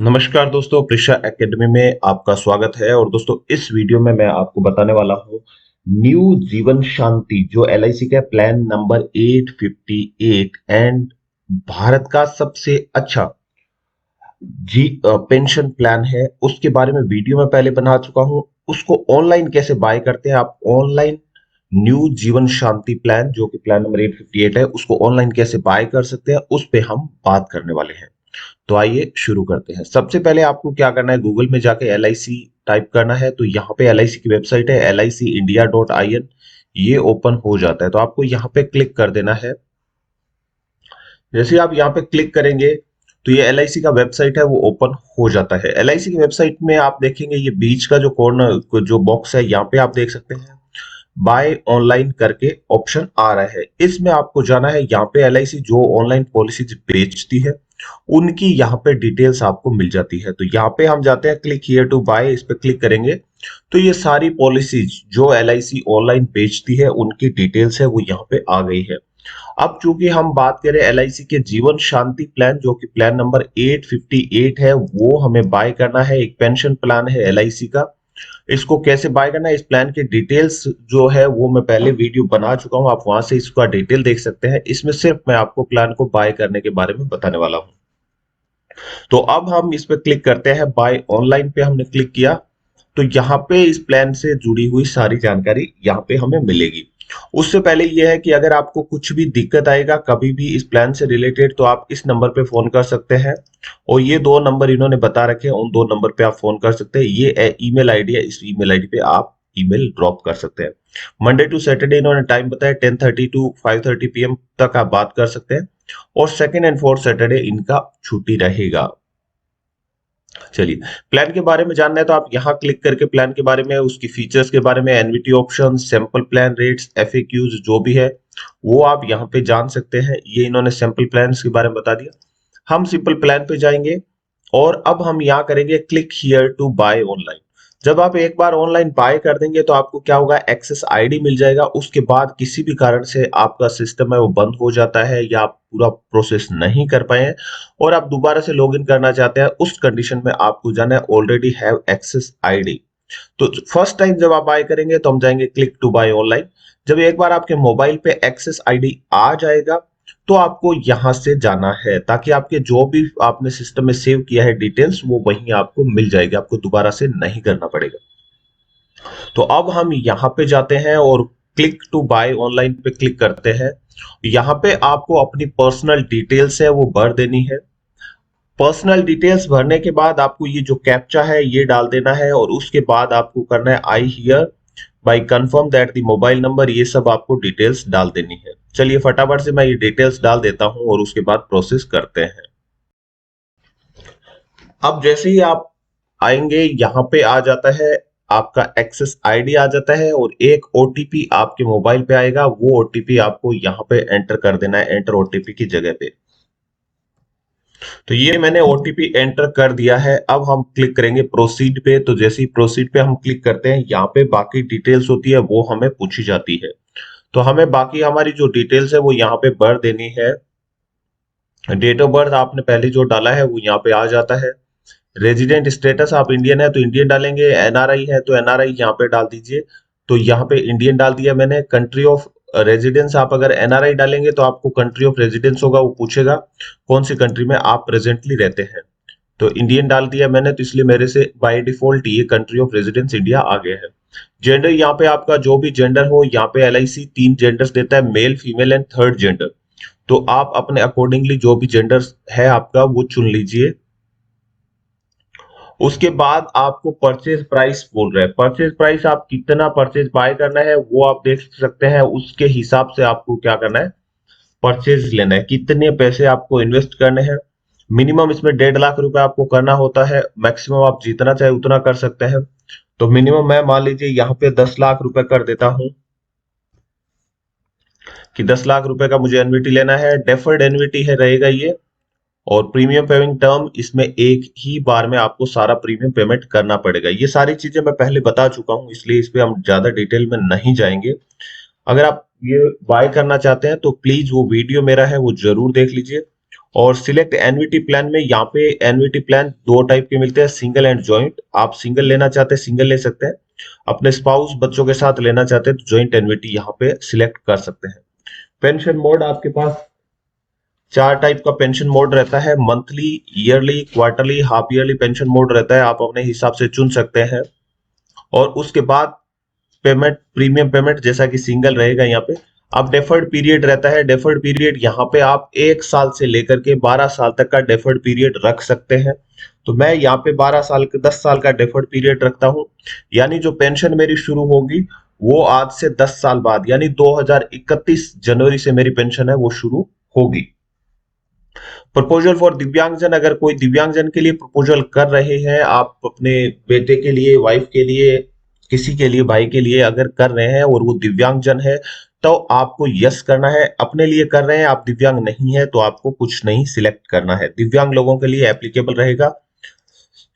नमस्कार दोस्तों, प्रिशा एकेडमी में आपका स्वागत है। और दोस्तों, इस वीडियो में मैं आपको बताने वाला हूँ न्यू जीवन शांति जो एलआईसी का प्लान नंबर 858 एंड भारत का सबसे अच्छा पेंशन प्लान है, उसके बारे में वीडियो में पहले बना चुका हूँ। उसको ऑनलाइन कैसे बाय करते हैं, आप ऑनलाइन न्यू जीवन शांति प्लान जो कि प्लान नंबर 858 है, उसको ऑनलाइन कैसे बाय कर सकते हैं, उस पे हम बात करने वाले हैं। तो आइए शुरू करते हैं। सबसे पहले आपको क्या करना है, गूगल में जाके एल आई सी टाइप करना है। तो यहाँ पे एल आई सी की वेबसाइट है LICindia.in, ये ओपन हो जाता है। तो आपको यहाँ पे क्लिक कर देना है। जैसे आप यहाँ पे क्लिक करेंगे तो ये एल आई सी का वेबसाइट है वो ओपन हो जाता है। एल आई सी की वेबसाइट में आप देखेंगे ये बीच का जो कॉर्नर जो बॉक्स है, यहाँ पे आप देख सकते हैं बाय ऑनलाइन करके ऑप्शन आ रहा है। इसमें आपको जाना है। यहाँ पे एल आई सी जो ऑनलाइन पॉलिसीज बेचती है उनकी यहाँ पे डिटेल्स आपको मिल जाती है। तो यहाँ पे हम जाते हैं क्लिक हियर टू बाय, इस पे क्लिक करेंगे तो ये सारी पॉलिसीज जो एल आई सी ऑनलाइन बेचती है उनकी डिटेल्स है वो यहाँ पे आ गई है। अब चूंकि हम बात करें एल आई सी के जीवन शांति प्लान जो कि प्लान नंबर 858 है, वो हमें बाय करना है। एक पेंशन प्लान है एल आई सी का। इसको कैसे बाय करना है, इस प्लान की डिटेल्स जो है वो मैं पहले वीडियो बना चुका हूं, आप वहां से इसका डिटेल देख सकते हैं। इसमें सिर्फ मैं आपको प्लान को बाय करने के बारे में बताने वाला हूं। तो अब हम इस पे क्लिक करते हैं। बाय ऑनलाइन पे हमने क्लिक किया तो यहाँ पे इस प्लान से जुड़ी हुई सारी जानकारी यहाँ पे हमें मिलेगी। उससे पहले यह है कि अगर आपको कुछ भी दिक्कत आएगा कभी भी इस प्लान से रिलेटेड, तो आप इस नंबर पे फोन कर सकते हैं। और ये दो नंबर इन्होंने बता रखे हैं, उन दो नंबर पे आप फोन कर सकते हैं। ये ईमेल आईडी है, इस ईमेल आईडी पे आप ईमेल ड्रॉप कर सकते हैं। मंडे टू सैटरडे इन्होंने टाइम बताया 10:30 टू 5:30 PM तक आप बात कर सकते हैं। और सेकेंड एंड फोर्थ सैटरडे इनका छुट्टी रहेगा। चलिए, प्लान के बारे में जानना है तो आप यहाँ क्लिक करके प्लान के बारे में, उसकी फीचर्स के बारे में, NVT option, sample plan rates, FAQs जो भी है वो आप यहाँ पे जान सकते हैं। ये इन्होंने सैंपल प्लान्स के बारे में बता दिया। हम सिंपल प्लान पे जाएंगे और अब हम यहाँ करेंगे click here to buy online. जब आप एक बार ऑनलाइन बाय कर देंगे तो आपको क्या होगा, एक्सेस आईडी मिल जाएगा। उसके बाद किसी भी कारण से आपका सिस्टम है वो बंद हो जाता है या आप पूरा प्रोसेस नहीं कर पाए हैं और आप दोबारा से लॉगिन करना चाहते हैं, उस कंडीशन में आपको जाना है ऑलरेडी हैव एक्सेस आईडी। तो फर्स्ट टाइम जब आप बाय करेंगे तो हम जाएंगे क्लिक टू बाय ऑनलाइन। जब एक बार आपके मोबाइल पे एक्सेस आईडी आ जाएगा तो आपको यहां से जाना है, ताकि आपके जो भी आपने सिस्टम में सेव किया है डिटेल्स वो वहीं आपको मिल जाएगी, आपको दोबारा से नहीं करना पड़ेगा। तो अब हम यहाँ पे जाते हैं और क्लिक टू बाय ऑनलाइन पे क्लिक करते हैं। यहाँ पे आपको अपनी पर्सनल डिटेल्स है वो भर देनी है। पर्सनल डिटेल्स भरने के बाद आपको ये जो कैप्चा है ये डाल देना है और उसके बाद आपको करना है I hear bye confirm that the mobile number, ये सब आपको डिटेल्स डाल देनी है। चलिए फटाफट से मैं ये डिटेल्स डाल देता हूं और उसके बाद प्रोसेस करते हैं। अब जैसे ही आप आएंगे यहाँ पे आ जाता है आपका एक्सेस आईडी आ जाता है और एक ओटीपी आपके मोबाइल पे आएगा। वो ओटीपी आपको यहाँ पे एंटर कर देना है, एंटर ओटीपी की जगह पे। तो ये मैंने ओटीपी एंटर कर दिया है। अब हम क्लिक करेंगे प्रोसीड पे। तो जैसे ही प्रोसीड पे हम क्लिक करते हैं, यहाँ पे बाकी डिटेल्स होती है वो हमें पूछी जाती है। तो हमें बाकी हमारी जो डिटेल्स है वो यहाँ पे भर देनी है। डेट ऑफ बर्थ आपने पहले जो डाला है वो यहाँ पे आ जाता है। रेजिडेंट स्टेटस आप इंडियन है तो इंडियन डालेंगे, एनआरआई है तो एनआरआई यहाँ पे डाल दीजिए। तो यहाँ पे इंडियन डाल दिया मैंने। कंट्री ऑफ रेजिडेंस आप अगर एनआरआई डालेंगे तो आपको कंट्री ऑफ रेजिडेंस होगा, वो पूछेगा कौन सी कंट्री में आप प्रेजेंटली रहते हैं। तो इंडियन डाल दिया मैंने, तो इसलिए मेरे से बाय डिफॉल्ट ये कंट्री ऑफ रेजिडेंस इंडिया आ गया है। जेंडर यहाँ पे आपका जो भी जेंडर हो, यहाँ पे एलआईसी 3 जेंडर्स देता है, male, female and third gender. तो आप अपने अकॉर्डिंगली जो भी जेंडर है आपका वो चुन लीजिए। उसके बाद आपको परचेज प्राइस बोल रहे हैं। परचेज प्राइस आप कितना परचेज बाय करना है वो आप देख सकते हैं। उसके हिसाब से आपको क्या करना है, परचेज लेना है, कितने पैसे आपको इन्वेस्ट करने हैं। मिनिमम इसमें 1.5 लाख रुपए आपको करना होता है, मैक्सिमम आप जितना चाहे उतना कर सकते हैं। तो मिनिमम मैं मान लीजिए यहाँ पे 10 लाख रुपए कर देता हूं कि 10 लाख रुपए का मुझे एनवीटी लेना है। डेफर्ड एनवीटी है रहेगा ये। और प्रीमियम पेमेंट टर्म, इसमें एक ही बार में आपको सारा प्रीमियम पेमेंट करना पड़ेगा। ये सारी चीजें मैं पहले बता चुका हूं, इसलिए इस पे हम ज्यादा डिटेल में नहीं जाएंगे। अगर आप ये बाय करना चाहते हैं तो प्लीज वो वीडियो मेरा है वो जरूर देख लीजिए। और सिलेक्ट एनवीटी प्लान में यहाँ पे एनवीटी प्लान दो टाइप के मिलते हैं, सिंगल एंड जॉइंट। आप सिंगल लेना चाहते हैं सिंगल ले सकते हैं, अपने स्पाउस बच्चों के साथ लेना चाहते हैं तो जॉइंट एनवीटी यहाँ पे सिलेक्ट कर सकते हैं। पेंशन मोड आपके पास चार टाइप का पेंशन मोड रहता है, monthly, yearly, quarterly, half yearly pension mode रहता है, आप अपने हिसाब से चुन सकते हैं। और उसके बाद पेमेंट, प्रीमियम पेमेंट जैसा कि सिंगल रहेगा यहाँ पे। अब डेफर्ड पीरियड रहता है, डेफर्ड पीरियड यहाँ पे आप 1 साल से लेकर के 12 साल तक का डेफर्ड पीरियड रख सकते हैं। तो मैं यहाँ पे 12 साल का 10 साल का डेफर्ड पीरियड रखता हूँ, यानी जो पेंशन मेरी शुरू होगी वो आज से 10 साल बाद यानी 2031 जनवरी से मेरी पेंशन है वो शुरू होगी। प्रपोजल फॉर दिव्यांगजन, अगर कोई दिव्यांगजन के लिए प्रपोजल कर रहे हैं, आप अपने बेटे के लिए, वाइफ के लिए, किसी के लिए, भाई के लिए अगर कर रहे हैं और वो दिव्यांगजन है तो आपको यस करना है। अपने लिए कर रहे हैं, आप दिव्यांग नहीं है तो आपको कुछ नहीं सिलेक्ट करना है। दिव्यांग लोगों के लिए एप्लीकेबल रहेगा,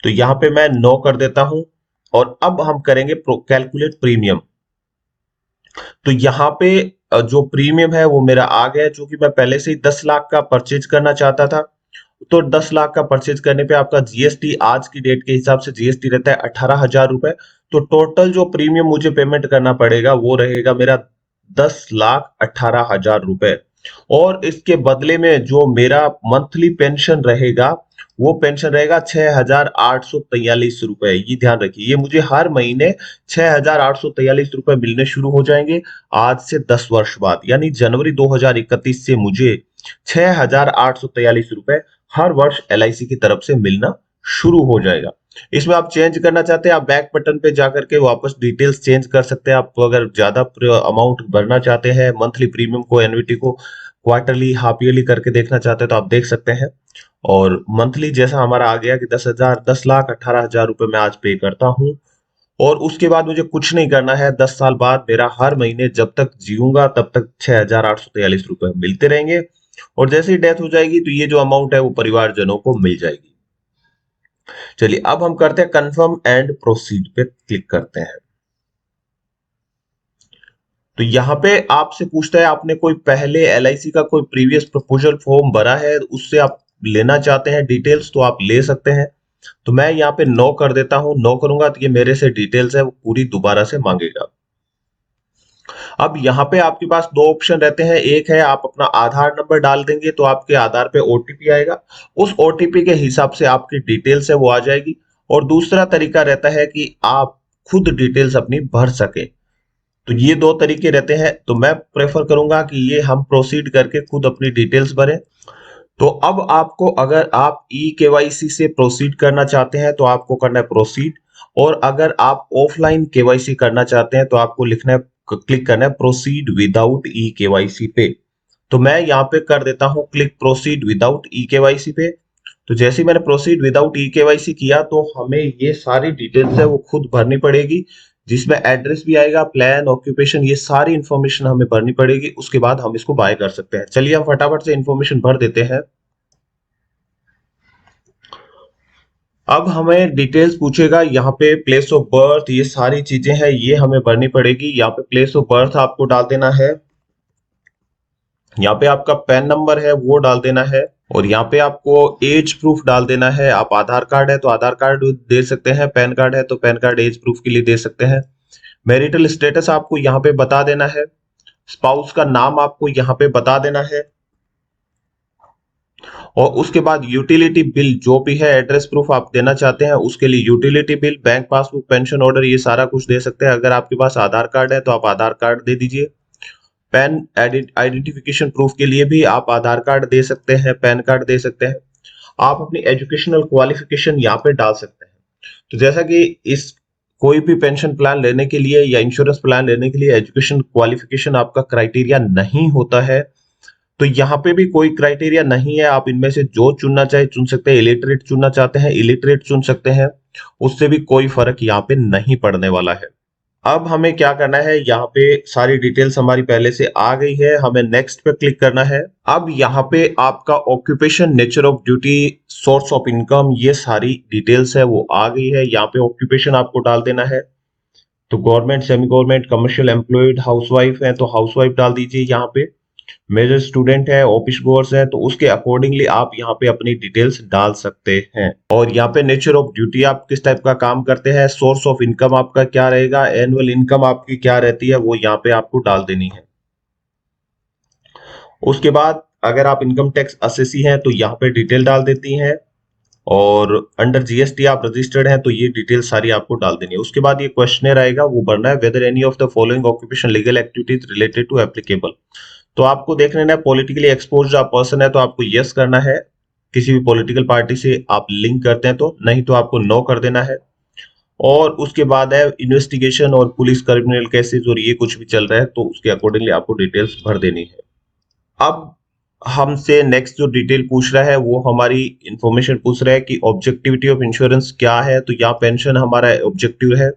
तो यहाँ पे मैं नो कर देता हूं। और अब हम करेंगे कैलकुलेट प्रीमियम। तो यहाँ पे जो प्रीमियम है वो मेरा आ गया, क्योंकि मैं पहले से ही 10 लाख का परचेज करना चाहता था। तो 10 लाख का परचेज करने पे आपका जीएसटी आज की डेट के हिसाब से जीएसटी रहता है 18,000 रुपए। तो टोटल जो प्रीमियम मुझे पेमेंट करना पड़ेगा वो रहेगा मेरा 10,18,000 रुपए। और इसके बदले में जो मेरा मंथली पेंशन रहेगा वो पेंशन रहेगा 6,843 रुपए। ये ध्यान रखिए, ये मुझे हर महीने 6,843 रुपए मिलने शुरू हो जाएंगे आज से 10 वर्ष बाद, यानी जनवरी 2031 से मुझे 6,843 रुपए हर वर्ष एलआईसी की तरफ से मिलना शुरू हो जाएगा। इसमें आप चेंज करना चाहते हैं, आप बैक बटन पे जाकर के वापस डिटेल्स चेंज कर सकते हैं। आप अगर ज्यादा अमाउंट भरना चाहते हैं, मंथली प्रीमियम को, एनुइटी को क्वार्टरली, हाफ ईयरली करके देखना चाहते हैं तो आप देख सकते हैं। और मंथली जैसा हमारा आ गया कि 10,18,000 रुपए मैं आज पे करता हूं। और उसके बाद मुझे कुछ नहीं करना है, 10 साल बाद मेरा हर महीने जब तक जीऊंगा तब तक 6,843 रुपए मिलते रहेंगे। और जैसे ही डेथ हो जाएगी तो ये जो अमाउंट है वो परिवारजनों को मिल जाएगी। चलिए अब हम करते हैं कंफर्म एंड प्रोसीड पे क्लिक करते हैं। तो यहाँ पे आपसे पूछता है आपने कोई पहले एलआईसी का कोई प्रीवियस प्रपोजल फॉर्म भरा है, उससे आप लेना चाहते हैं डिटेल्स तो आप ले सकते हैं। तो मैं यहाँ पे नो कर देता हूं। नो करूंगा तो ये मेरे से डिटेल्स है वो पूरी दोबारा से मांगेगा। अब यहाँ पे आपके पास दो ऑप्शन रहते हैं, एक है आप अपना आधार नंबर डाल देंगे तो आपके आधार पे ओटीपी आएगा, उस ओटीपी के हिसाब से आपकी डिटेल्स है वो आ जाएगी। और दूसरा तरीका रहता है कि आप खुद डिटेल्स अपनी भर सके। तो ये दो तरीके रहते हैं, तो मैं प्रेफर करूंगा कि ये हम प्रोसीड करके खुद अपनी डिटेल्स भरें। तो अब आपको, अगर आप ई केवाईसी से प्रोसीड करना चाहते हैं तो आपको करना है प्रोसीड, और अगर आप ऑफलाइन केवाईसी करना चाहते हैं तो आपको लिखना है, क्लिक करना है प्रोसीड विदाउट ई केवाईसी पे। तो मैं यहाँ पे कर देता हूँ click proceed without e KYC पे। तो जैसे ही मैंने प्रोसीड विदाउट ई केवाईसी किया तो हमें ये सारी डिटेल्स है वो खुद भरनी पड़ेगी, जिसमें एड्रेस भी आएगा, प्लान, ऑक्यूपेशन, ये सारी इंफॉर्मेशन हमें भरनी पड़ेगी। उसके बाद हम इसको बाय कर सकते हैं। चलिए हम फटाफट से इंफॉर्मेशन भर देते हैं। अब हमें डिटेल्स पूछेगा, यहाँ पे प्लेस ऑफ बर्थ, ये सारी चीजें हैं ये हमें भरनी पड़ेगी। यहाँ पे प्लेस ऑफ बर्थ आपको डाल देना है, यहाँ पे आपका पैन नंबर है वो डाल देना है, और यहाँ पे आपको एज प्रूफ डाल देना है। आप आधार कार्ड है तो आधार कार्ड दे सकते हैं, पैन कार्ड है तो पैन कार्ड एज प्रूफ के लिए दे सकते हैं। मैरिटल स्टेटस आपको यहाँ पे बता देना है, स्पाउस का नाम आपको यहाँ पे बता देना है, और उसके बाद यूटिलिटी बिल जो भी है, एड्रेस प्रूफ आप देना चाहते हैं उसके लिए utility bill, bank passbook, pension order, ये सारा कुछ दे सकते हैं। अगर आपके पास आधार कार्ड है तो आप आधार कार्ड दे दीजिए। पैन आइडेंटिफिकेशन प्रूफ के लिए भी आप आधार कार्ड दे सकते हैं, पैन कार्ड दे सकते हैं। आप अपनी एजुकेशनल क्वालिफिकेशन यहाँ पे डाल सकते हैं। तो जैसा कि इस कोई भी पेंशन प्लान लेने के लिए या इंश्योरेंस प्लान लेने के लिए एजुकेशन क्वालिफिकेशन आपका क्राइटेरिया नहीं होता है, तो यहाँ पे भी कोई क्राइटेरिया नहीं है। आप इनमें से जो चुनना चाहे चुन सकते हैं। इलिटरेट चुनना चाहते हैं इलिटरेट चुन सकते हैं, उससे भी कोई फर्क यहाँ पे नहीं पड़ने वाला है। अब हमें क्या करना है, यहाँ पे सारी डिटेल्स हमारी पहले से आ गई है, हमें नेक्स्ट पे क्लिक करना है। अब यहाँ पे आपका occupation, nature of duty, source of income, ये सारी डिटेल्स है वो आ गई है। यहाँ पे ऑक्यूपेशन आपको डाल देना है, तो government, semi government, commercial employed, housewife है तो हाउसवाइफ डाल दीजिए यहाँ पे। मेजर स्टूडेंट है, ऑफिस गोअर्स है, तो उसके अकॉर्डिंगली आप यहाँ पे अपनी डिटेल्स डाल सकते हैं। और यहाँ पे नेचर ऑफ ड्यूटी, आप किस टाइप का काम करते हैं, सोर्स ऑफ इनकम आपका क्या रहेगा, एनुअल इनकम आपकी क्या रहती है, वो यहाँ पे आपको डाल देनी है। उसके बाद अगर आप इनकम टैक्स असेसी हैं तो यहाँ पे डिटेल डाल देती हैं, और अंडर जीएसटी आप रजिस्टर्ड हैं तो ये डिटेल सारी आपको डाल देनी है। उसके बाद ये क्वेश्चनर आएगा, वो भरना है, whether any of the following occupation legal activities related to applicable. तो आपको देख लेना है, पॉलिटिकली एक्सपोज्ड आप पर्सन है तो आपको यस करना है, किसी भी पॉलिटिकल पार्टी से आप लिंक करते हैं तो, नहीं तो आपको नो कर देना है। और उसके बाद है इन्वेस्टिगेशन और पुलिस क्रिमिनल केसेस और ये कुछ भी चल रहा है तो उसके अकॉर्डिंगली आपको डिटेल्स भर देनी है। अब हमसे नेक्स्ट जो डिटेल पूछ रहा है वो हमारी इंफॉर्मेशन पूछ रहा है कि ऑब्जेक्टिविटी ऑफ इंश्योरेंस क्या है, तो यहाँ पेंशन हमारा ऑब्जेक्टिव है।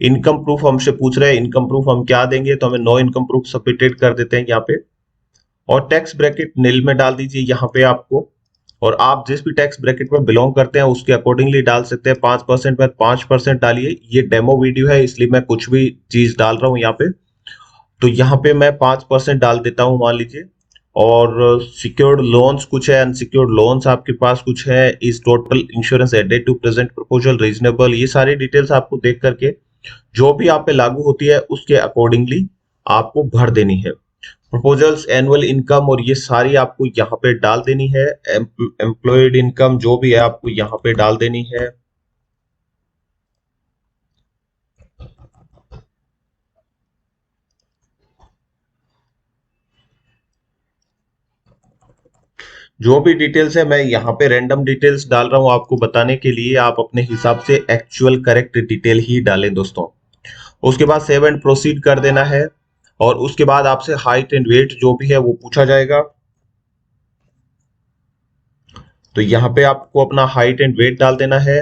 इनकम प्रूफ हमसे पूछ रहे हैं, इनकम प्रूफ हम क्या देंगे, तो हमें नो इनकम प्रूफ सबमिटेड कर देते हैं यहाँ पे। और टैक्स ब्रैकेट नील में डाल दीजिए यहाँ पे आपको, और आप जिस भी टैक्स ब्रैकेट में बिलोंग करते हैं उसके अकॉर्डिंगली डाल सकते हैं। 5% में 5% डालिए। ये डेमो वीडियो है इसलिए मैं कुछ भी चीज डाल रहा हूँ यहाँ पे, तो यहाँ पे मैं 5% डाल देता हूँ मान लीजिए। और सिक्योर्ड लोन्स कुछ है, अनसिक्योर्ड लोन्स आपके पास कुछ है, इस total insurance added to present proposal reasonable, ये सारी डिटेल्स आपको देख करके जो भी आप पे लागू होती है उसके अकॉर्डिंगली आपको भर देनी है। प्रपोजल्स, एनुअल इनकम और ये सारी आपको यहाँ पे डाल देनी है। एम्प्लॉयड इनकम जो भी है आपको यहाँ पे डाल देनी है। जो भी डिटेल्स है मैं यहाँ पे रैंडम डिटेल्स डाल रहा हूँ आपको बताने के लिए, आप अपने हिसाब से एक्चुअल करेक्ट डिटेल ही डालें दोस्तों। उसके बाद सेव एंड प्रोसीड कर देना है, और उसके बाद आपसे हाइट एंड वेट जो भी है वो पूछा जाएगा। तो यहाँ पे आपको अपना हाइट एंड वेट डाल देना है,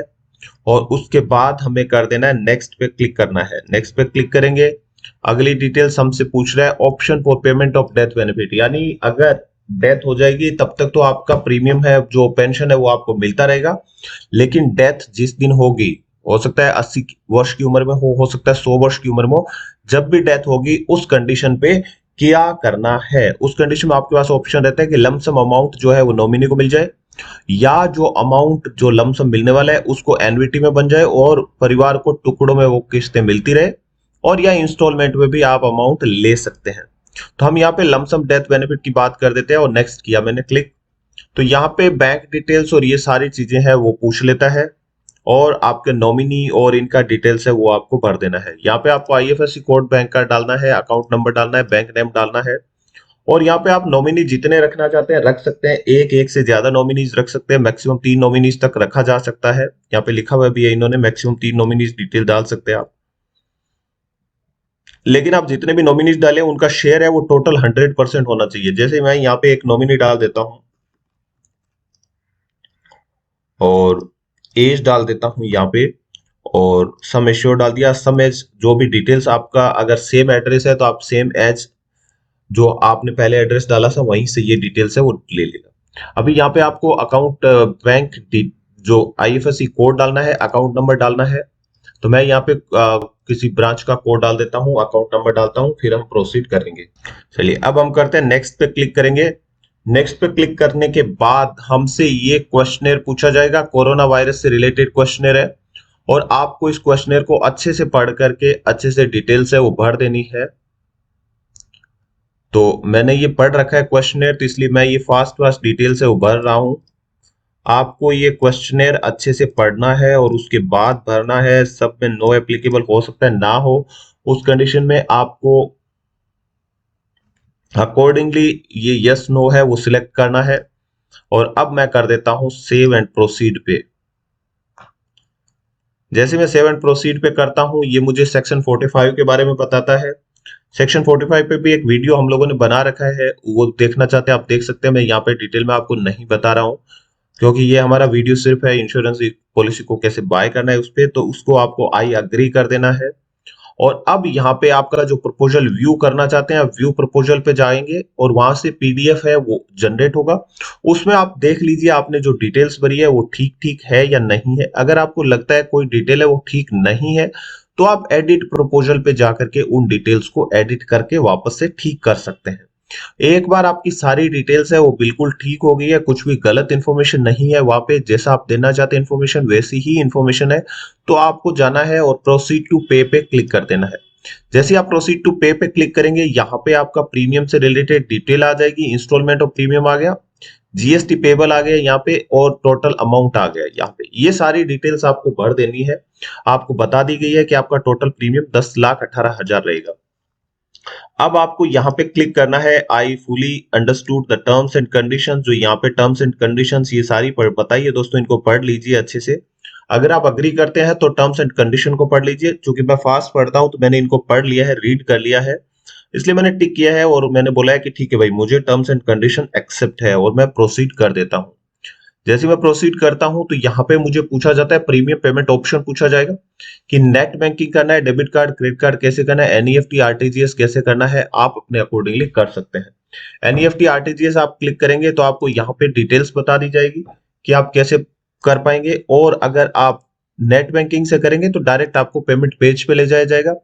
और उसके बाद हमें कर देना है नेक्स्ट पे क्लिक करना है। नेक्स्ट पे क्लिक करेंगे, अगली डिटेल्स हमसे पूछ रहा है option for payment of death benefit, यानी अगर डेथ हो जाएगी तब तक तो आपका प्रीमियम है, जो पेंशन है वो आपको मिलता रहेगा, लेकिन डेथ जिस दिन होगी, हो सकता है 80 वर्ष की उम्र में हो सकता है 100 वर्ष की उम्र में हो, जब भी डेथ होगी उस कंडीशन पे क्या करना है। उस कंडीशन में आपके पास ऑप्शन रहता है कि लमसम अमाउंट जो है वो नॉमिनी को मिल जाए, या जो अमाउंट जो लमसम मिलने वाला है उसको एन्युटी में बन जाए और परिवार को टुकड़ों में वो किस्तें मिलती रहे, और या इंस्टॉलमेंट में भी आप अमाउंट ले सकते हैं। तो हम यहाँ पे लमसम डेथ बेनिफिट की बात कर देते हैं, और नेक्स्ट किया मैंने क्लिक। तो यहाँ पे बैंक डिटेल्स और ये सारी चीजें हैं वो पूछ लेता है, और आपके नॉमिनी और इनका डिटेल्स है वो आपको भर देना है। यहाँ पे आपको आईएफएससी कोड बैंक का डालना है, अकाउंट नंबर डालना है, बैंक नेम डालना है, और यहाँ पे आप नॉमिनी जितने रखना चाहते हैं रख सकते हैं। एक से ज्यादा नॉमिनीज रख सकते हैं, मैक्सिमम 3 नॉमिनीज तक रखा जा सकता है। यहाँ पे लिखा हुआ भी है इन्होंने, मैक्सिमम 3 नॉमिनीज डिटेल डाल सकते हैं आप। लेकिन आप जितने भी नॉमिनीज डालें उनका शेयर है वो टोटल 100% होना चाहिए। जैसे मैं यहाँ पे एक नॉमिनी डाल देता हूँ, और एज डाल देता हूँ यहाँ पे, और सम एश्योर डाल दिया। सम एज जो भी डिटेल्स आपका अगर सेम एड्रेस है तो आप सेम एज जो आपने पहले एड्रेस डाला था वहीं से ये डिटेल्स है वो ले लेगा। अभी यहाँ पे आपको अकाउंट बैंक जो आईएफएससी कोड डालना है, अकाउंट नंबर डालना है। तो मैं यहाँ पे किसी ब्रांच का कोड डाल देता हूँ, अकाउंट नंबर डालता हूँ, फिर हम प्रोसीड करेंगे। चलिए अब हम करते हैं नेक्स्ट पे क्लिक करेंगे। नेक्स्ट पे क्लिक करने के बाद हमसे ये क्वेश्चनर पूछा जाएगा, कोरोना वायरस से रिलेटेड क्वेश्चनर है, और आपको इस क्वेश्चनर को अच्छे से पढ़ करके अच्छे से डिटेल्स है वो भर देनी है। तो मैंने ये पढ़ रखा है क्वेश्चनर, तो इसलिए मैं ये फास्ट फास्ट डिटेल से उभर रहा हूं। आपको ये क्वेश्चनर अच्छे से पढ़ना है और उसके बाद भरना है। सब में नो एप्लीकेबल हो सकता है ना हो, उस कंडीशन में आपको अकॉर्डिंगली ये यस नो है वो सिलेक्ट करना है। और अब मैं कर देता हूं सेव एंड प्रोसीड पे। जैसे मैं सेव एंड प्रोसीड पे करता हूं, ये मुझे सेक्शन 45 के बारे में बताता है। सेक्शन 45 पे भी एक वीडियो हम लोगों ने बना रखा है, वो देखना चाहते हैं आप देख सकते हैं। मैं यहाँ पे डिटेल में आपको नहीं बता रहा हूँ, क्योंकि ये हमारा वीडियो सिर्फ है इंश्योरेंस पॉलिसी को कैसे बाय करना है उस पे, तो उसको आपको आई अग्री कर देना है। और अब यहाँ पे आपका जो प्रपोजल व्यू करना चाहते हैं, व्यू प्रपोजल पे जाएंगे और वहां से पीडीएफ है वो जनरेट होगा। उसमें आप देख लीजिए आपने जो डिटेल्स भरी है वो ठीक ठीक है या नहीं है। अगर आपको लगता है कोई डिटेल है वो ठीक नहीं है, तो आप एडिट प्रपोजल पे जाकर के उन डिटेल्स को एडिट करके वापस से ठीक कर सकते हैं। एक बार आपकी सारी डिटेल्स है वो बिल्कुल ठीक हो गई है, कुछ भी गलत इन्फॉर्मेशन नहीं है वहां पे, जैसा आप देना चाहते हैं इन्फॉर्मेशन वैसी ही इन्फॉर्मेशन है, तो आपको जाना है और प्रोसीड टू पे पे क्लिक कर देना है। जैसे आप प्रोसीड टू पे पे क्लिक करेंगे, यहाँ पे आपका प्रीमियम से रिलेटेड डिटेल आ जाएगी, इंस्टॉलमेंट ऑफ प्रीमियम आ गया, जीएसटी पेबल आ गया यहाँ पे, और टोटल अमाउंट आ गया यहाँ पे। ये सारी डिटेल्स आपको भर देनी है। आपको बता दी गई है कि आपका टोटल प्रीमियम 10,18,000 रहेगा। अब आपको यहाँ पे क्लिक करना है I fully understood the terms and conditions. जो यहाँ पे टर्म्स एंड कंडीशंस ये सारी बताइए दोस्तों, इनको पढ़ लीजिए अच्छे से। अगर आप अग्री करते हैं तो टर्म्स एंड कंडीशन को पढ़ लीजिए। चूंकि मैं फास्ट पढ़ता हूं तो मैंने इनको पढ़ लिया है, रीड कर लिया है, इसलिए मैंने टिक किया है और मैंने बोला है कि ठीक है भाई, मुझे टर्म्स एंड कंडीशन एक्सेप्ट है, और मैं प्रोसीड कर देता हूं। जैसे मैं प्रोसीड करता हूं तो यहाँ पे मुझे पूछा जाता है, प्रीमियम पेमेंट ऑप्शन पूछा जाएगा कि नेट बैंकिंग करना है, डेबिट कार्ड, क्रेडिट कार्ड कैसे करना है, एनईएफटी आरटीजीएस कैसे करना है, आप अपने अकॉर्डिंगली कर सकते हैं। एनईएफटी आरटीजीएस आप क्लिक करेंगे तो आपको यहाँ पे डिटेल्स बता दी जाएगी कि आप कैसे कर पाएंगे। और अगर आप नेट बैंकिंग से करेंगे तो डायरेक्ट आपको पेमेंट पेज पे ले जाया जाएगा,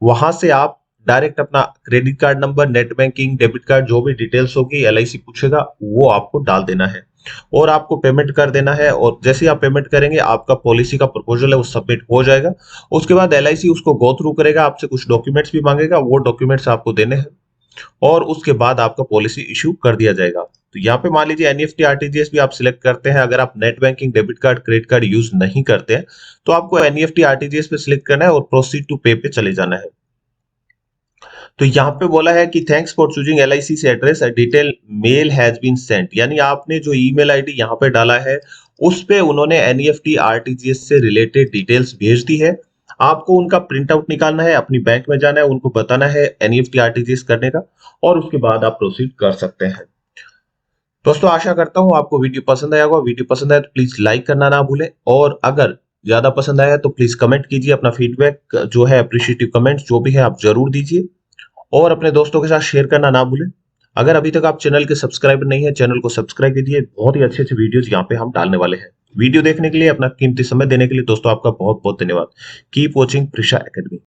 वहां से आप डायरेक्ट अपना credit card number, net banking, debit card, जो भी डिटेल्स होगी एलआईसी पूछेगा वो आपको डाल देना है और आपको पेमेंट कर देना है। और जैसे आप पेमेंट करेंगे आपका पॉलिसी का प्रपोजल है वो सबमिट हो जाएगा। उसके बाद एलआईसी उसको गो थ्रू करेगा, आपसे कुछ डॉक्यूमेंट्स भी मांगेगा, वो डॉक्यूमेंट्स आपको देने हैं और उसके बाद आपका पॉलिसी इश्यू कर दिया जाएगा। तो यहाँ पे मान लीजिए एनईएफटी आरटीजीएस भी आप सिलेक्ट करते हैं। अगर आप net banking, debit card, credit card use नहीं करते हैं तो आपको एनईएफटी आरटीजीएस पे सिलेक्ट करना है और प्रोसीड टू पे पे चले जाना है। तो यहाँ पे बोला है कि थैंक्स फॉर चूजिंग एलआईसी से address, uh detail mail has been sent, यानी आपने जो ईमेल आईडी यहाँ पे डाला है उस पे उन्होंने एनईएफटी आरटीजीएस से रिलेटेड डिटेल्स भेज दी है। आपको उनका प्रिंट आउट निकालना है, अपनी बैंक में जाना है, उनको बताना है एनईएफटी आरटीजीएस करने का, और उसके बाद आप प्रोसीड कर सकते हैं। दोस्तों आशा करता हूँ आपको वीडियो पसंद आया होगा। वीडियो पसंद आया तो प्लीज लाइक करना ना भूलें, और अगर ज्यादा पसंद आया तो प्लीज कमेंट कीजिए, अपना फीडबैक जो है, अप्रिशिएटिव कमेंट जो भी है आप जरूर दीजिए, और अपने दोस्तों के साथ शेयर करना ना भूलें। अगर अभी तक आप चैनल के सब्सक्राइबर नहीं है, चैनल को सब्सक्राइब कीजिए, बहुत ही अच्छे अच्छे वीडियोस यहाँ पे हम डालने वाले हैं। वीडियो देखने के लिए, अपना कीमती समय देने के लिए दोस्तों आपका बहुत बहुत धन्यवाद। Keep watching Prisha academy.